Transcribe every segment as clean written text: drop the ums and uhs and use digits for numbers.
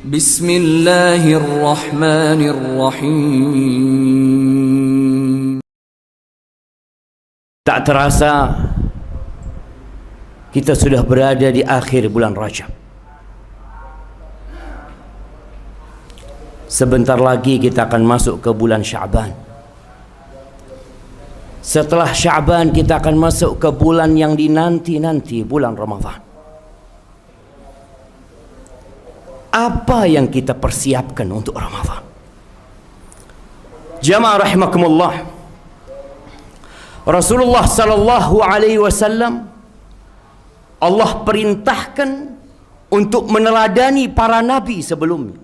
Bismillahirrahmanirrahim. Tak terasa kita sudah berada di akhir bulan Rajab. Sebentar lagi kita akan masuk ke bulan Sya'ban. Setelah Sya'ban kita akan masuk ke bulan yang dinanti-nanti, bulan Ramadan. Apa yang kita persiapkan untuk Ramadan? Jamaah rahimakumullah, Rasulullah sallallahu alaihi wasallam Allah perintahkan untuk meneladani para nabi sebelumnya.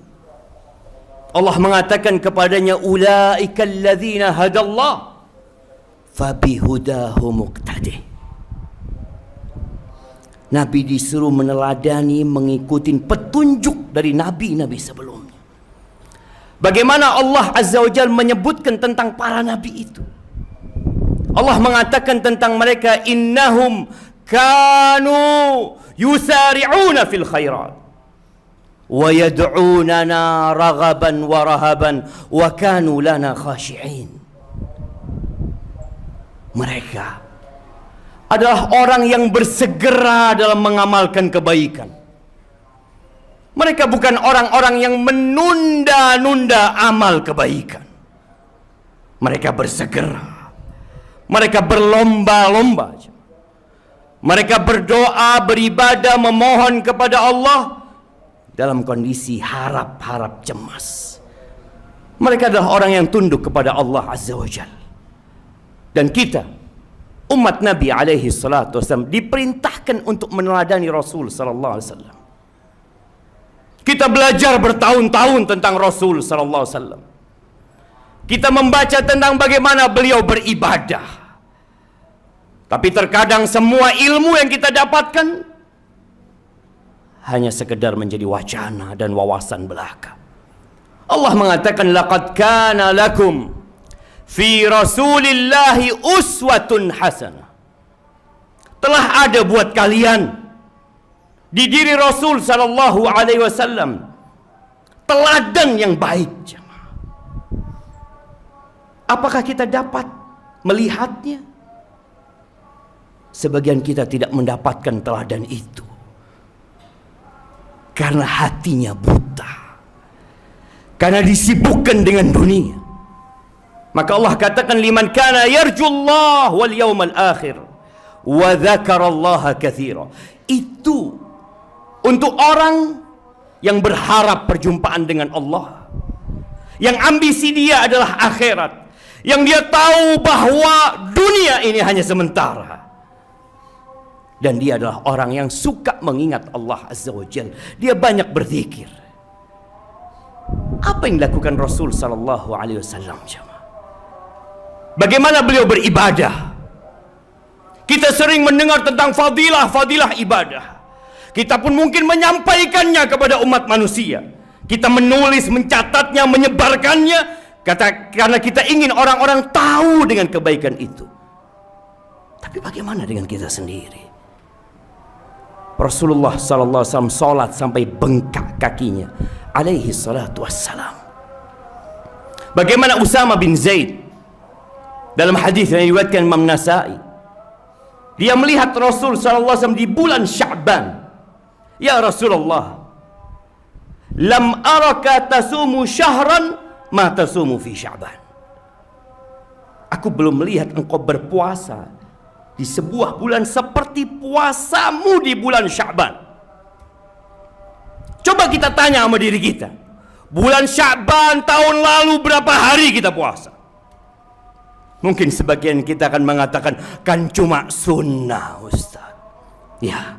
Allah mengatakan kepadanya, ulaika alladzina hadallah fabihudahu muqtadih. Nabi disuruh meneladani, mengikuti petunjuk dari nabi-nabi sebelumnya. Bagaimana Allah Azza wa Jalla menyebutkan tentang para nabi itu? Allah mengatakan tentang mereka, innahum kanu yusari'una fil khairat wa yad'unana raghaban wa rahaban wa kanu lana khashi'in. Mereka adalah orang yang bersegera dalam mengamalkan kebaikan. Mereka bukan orang-orang yang menunda-nunda amal kebaikan. Mereka bersegera. Mereka berlomba-lomba. Mereka berdoa, beribadah, memohon kepada Allah dalam kondisi harap-harap cemas. Mereka adalah orang yang tunduk kepada Allah Azza wa Jalla. Dan kita, umat Nabi alaihi salatu wasallam, diperintahkan untuk meneladani Rasul sallallahu alaihi wasallam. Kita belajar bertahun-tahun tentang Rasul sallallahu alaihi wasallam. Kita membaca tentang bagaimana beliau beribadah. Tapi terkadang semua ilmu yang kita dapatkan hanya sekedar menjadi wacana dan wawasan belaka. Allah mengatakan, laqad kana lakum fi rasulillahi uswatun hasanah. Telah ada buat kalian di diri Rasul sallallahu alaihi wasallam teladan yang baik. Apakah kita dapat melihatnya? Sebagian kita tidak mendapatkan teladan itu karena hatinya buta, karena disibukkan dengan dunia. Maka Allah katakan, liman kana yarjullah wal yawmal akhir wa dzakarallaha katsira. Itu untuk orang yang berharap perjumpaan dengan Allah, yang ambisi dia adalah akhirat, yang dia tahu bahwa dunia ini hanya sementara, dan dia adalah orang yang suka mengingat Allah Azza wa Jalla. Dia banyak berzikir. Apa yang dilakukan Rasul sallallahu alaihi wasallam? Bagaimana beliau beribadah? Kita sering mendengar tentang fadilah ibadah. Kita pun mungkin menyampaikannya kepada umat manusia. Kita menulis, mencatatnya, menyebarkannya, karena kita ingin orang-orang tahu dengan kebaikan itu. Tapi bagaimana dengan kita sendiri? Rasulullah sallallahu alaihi wasallam salat sampai bengkak kakinya, alaihi salatu wassalam. Bagaimana Usama bin Zaid dalam hadis yang diriwayatkan Imam Nasa'i, dia melihat Rasul sallallahu alaihi wasallam di bulan Sya'ban. Ya Rasulullah, lam araka tasumu syahran ma tasumu fi Sya'ban. Aku belum melihat engkau berpuasa di sebuah bulan seperti puasamu di bulan Sya'ban. Coba kita tanya sama diri kita, bulan Sya'ban tahun lalu berapa hari kita puasa? Mungkin sebagian kita akan mengatakan, kan cuma sunnah Ustaz. Ya,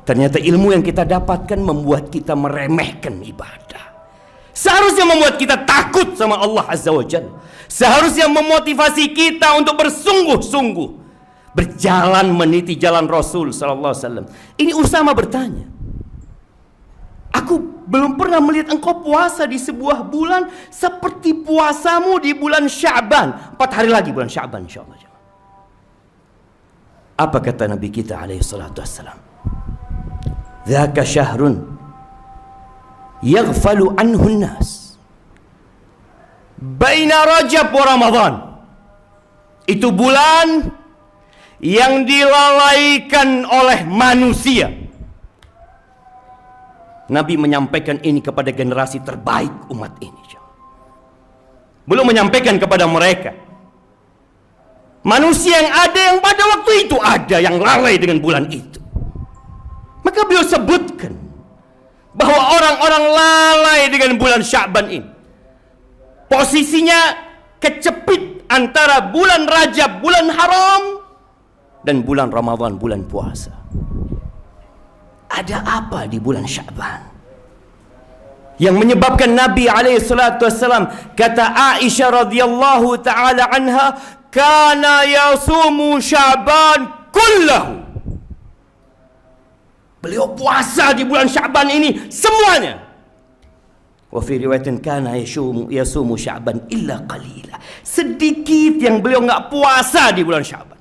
ternyata ilmu yang kita dapatkan membuat kita meremehkan ibadah. Seharusnya membuat kita takut sama Allah Azza wa Jalla. Seharusnya memotivasi kita untuk bersungguh-sungguh berjalan meniti jalan Rasul sallallahu alaihi wasallam. Ini Usama bertanya, aku belum pernah melihat engkau puasa di sebuah bulan seperti puasamu di bulan Sya'ban. 4 hari lagi bulan Sya'ban insyaallah. Apa kata Nabi kita alaihi salatu wassalam? Dzaka syahrun yaghfalu anhu an-nas. Baina Rajab wa Ramadan. Itu bulan yang dilalaikan oleh manusia. Nabi menyampaikan ini kepada generasi terbaik umat ini. Belum menyampaikan kepada mereka. Manusia yang ada, yang pada waktu itu ada, yang lalai dengan bulan itu. Maka beliau sebutkan bahwa orang-orang lalai dengan bulan Sya'ban ini. Posisinya kecepit antara bulan Rajab, bulan haram, dan bulan Ramadan, bulan puasa. Ada apa di bulan Sya'ban yang menyebabkan Nabi SAW, kata Aisyah radhiyallahu taala anha, kana yasumu Sya'ban kullahu. Beliau puasa di bulan Sya'ban ini semuanya. Wa fi riwayatin kana yasumu Sya'ban illa qalila. Sedikit yang beliau enggak puasa di bulan Sya'ban.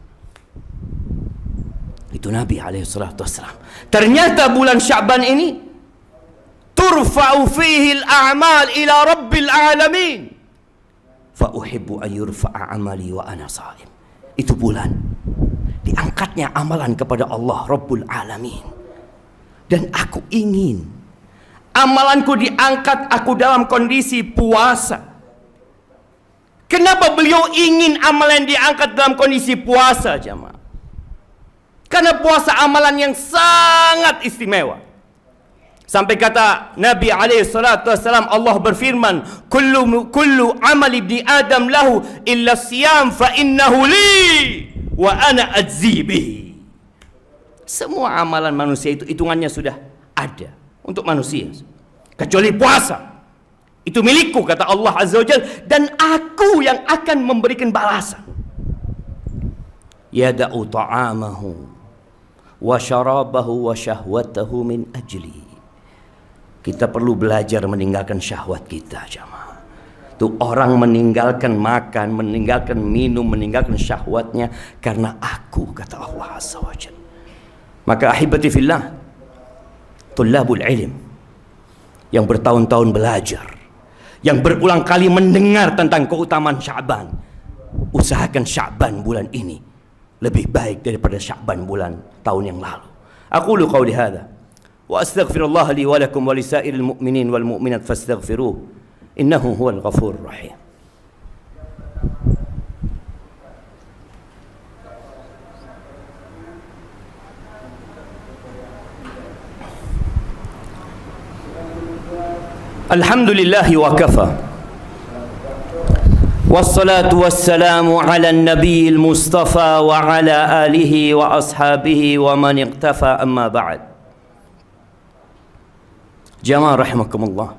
Itu Nabi SAW. Ternyata bulan Sya'ban ini turfa'u fihi al-a'mal ila rabbil alamin. Fa uhibbu an yurfa'a amali wa ana sha'im. Itu bulan diangkatnya amalan kepada Allah Rabbul Alamin. Dan aku ingin amalanku diangkat aku dalam kondisi puasa. Kenapa beliau ingin amalan diangkat dalam kondisi puasa, jemaah? Karena puasa amalan yang sangat istimewa. Sampai kata Nabi SAW, Allah berfirman, kullu amal ibni Adam lahu illa siyam fa innahu li wa ana ajzi bihi. Semua amalan manusia itu hitungannya sudah ada untuk manusia, kecuali puasa. Itu milikku, kata Allah Azza wa Jalla, dan aku yang akan memberikan balasan. Yada'u ta'amahu wa syarabahu wa syahwatahu min ajli. Kita perlu belajar meninggalkan syahwat kita, jamaah. Tuh orang meninggalkan makan, meninggalkan minum, meninggalkan syahwatnya karena aku, kata Allah Azza wa Jalla. Maka ahibati fillah, tullabul ilm yang bertahun-tahun belajar, yang berulang kali mendengar tentang keutamaan Sya'ban, usahakan Sya'ban bulan ini lebih baik daripada Sya'ban bulan tahun yang lalu. Aqulu qawli hadza wa astaghfirullah li wa lakum wa lisairil mu'minin wal mu'minat fastaghfiruh innahu huwal ghafurur rahim. Alhamdulillahi wa kafa wassalatu wassalamu ala nabiyil mustafa wa ala alihi wa ashabihi wa man iqtafa, amma ba'd. Jamaah rahimakumullah,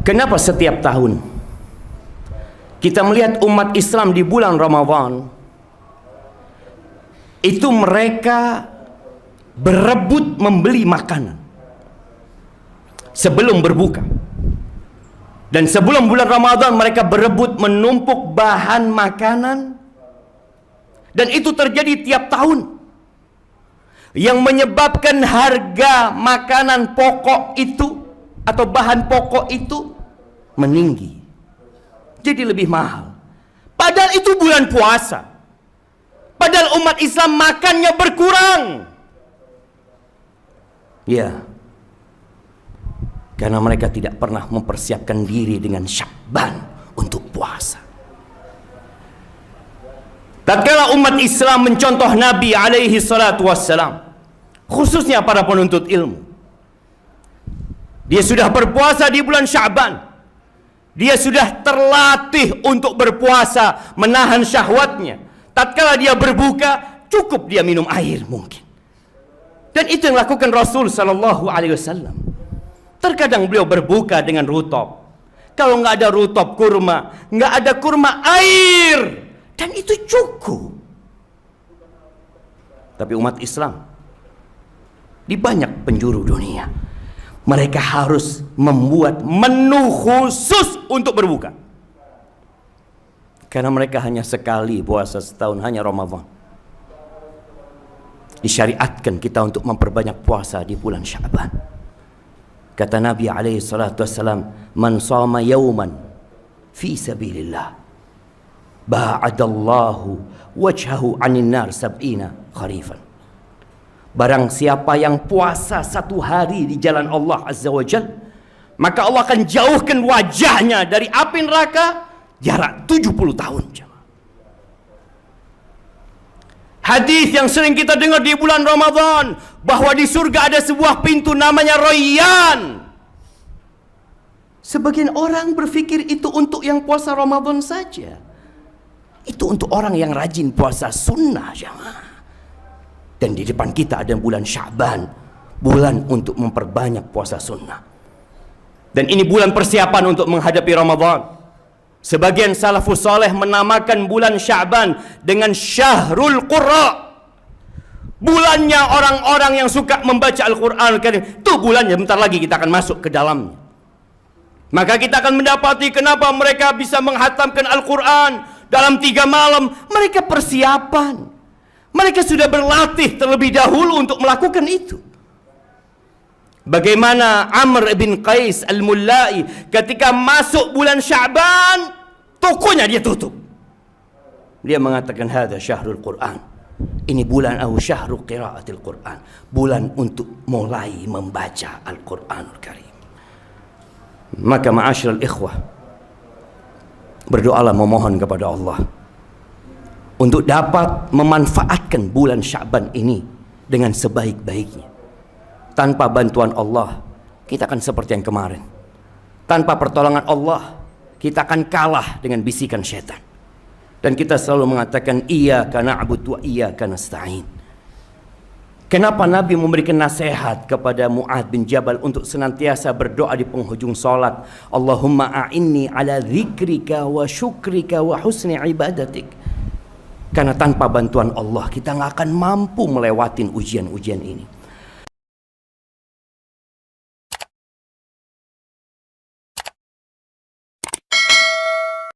kenapa setiap tahun kita melihat umat Islam di bulan Ramadan itu mereka berebut membeli makanan sebelum berbuka, dan sebelum bulan Ramadan mereka berebut menumpuk bahan makanan, dan itu terjadi tiap tahun, yang menyebabkan harga makanan pokok itu atau bahan pokok itu meninggi, jadi lebih mahal. Padahal itu bulan puasa, padahal umat Islam makannya berkurang. Ya, karena mereka tidak pernah mempersiapkan diri dengan Sya'ban untuk puasa. Tatkala umat Islam mencontoh Nabi alaihi salatu wassalam, khususnya para penuntut ilmu, dia sudah berpuasa di bulan Sya'ban, dia sudah terlatih untuk berpuasa, menahan syahwatnya. Tatkala dia berbuka, cukup dia minum air mungkin. Dan itu yang lakukan Rasul sallallahu alaihi wasallam. Terkadang beliau berbuka dengan rutop. Kalau nggak ada rutop, kurma. Nggak ada kurma, air. Dan itu cukup. Tapi umat Islam di banyak penjuru dunia, mereka harus membuat menu khusus untuk berbuka. Karena mereka hanya sekali puasa setahun, hanya Ramadan. disyariatkan kita untuk memperbanyak puasa di bulan Sya'ban. Kata Nabi alaihi salatu wassalam, man shama yawman fi sabilillah ba'adallahu wajhahu 'anil nar sab'ina kharifan. Barang siapa yang puasa satu hari di jalan Allah Azza wa Jalla, maka Allah akan jauhkan wajahnya dari api neraka jarak 70 tahun. Hadis yang sering kita dengar di bulan Ramadan, bahwa di surga ada sebuah pintu namanya Rayyan. Sebagian orang berpikir itu untuk yang puasa Ramadan saja. Itu untuk orang yang rajin puasa sunnah, jemaah. Dan di depan kita ada bulan Sya'ban, bulan untuk memperbanyak puasa sunnah. Dan ini bulan persiapan untuk menghadapi Ramadan. Sebagian salafus saleh menamakan bulan Sya'ban dengan Syahrul Qurra. Bulannya orang-orang yang suka membaca Al-Quran. Itu bulannya, bentar lagi kita akan masuk ke dalamnya. Maka kita akan mendapati kenapa mereka bisa menghatamkan Al-Quran dalam 3 malam. Mereka persiapan. Mereka sudah berlatih terlebih dahulu untuk melakukan itu. Bagaimana Amr bin Qais al-Mullai ketika masuk bulan Sya'ban, tokonya dia tutup. Dia mengatakan hadza syahrul Quran. Ini bulan syahrul qiraatil Quran. Bulan untuk mulai membaca Al-Quranul Karim. Maka ma'asyiral ikhwah, berdoalah memohon kepada Allah untuk dapat memanfaatkan bulan Sya'ban ini dengan sebaik-baiknya. Tanpa bantuan Allah, kita akan seperti yang kemarin. Tanpa pertolongan Allah, kita akan kalah dengan bisikan syaitan. Dan kita selalu mengatakan iyyaka na'budu wa iyyaka nasta'in. Kenapa Nabi memberikan nasihat kepada Mu'adz bin Jabal untuk senantiasa berdoa di penghujung salat, Allahumma a'inni ala dzikrika wa syukrika wa husni ibadatik. Karena tanpa bantuan Allah kita nggak akan mampu melewatin ujian-ujian ini.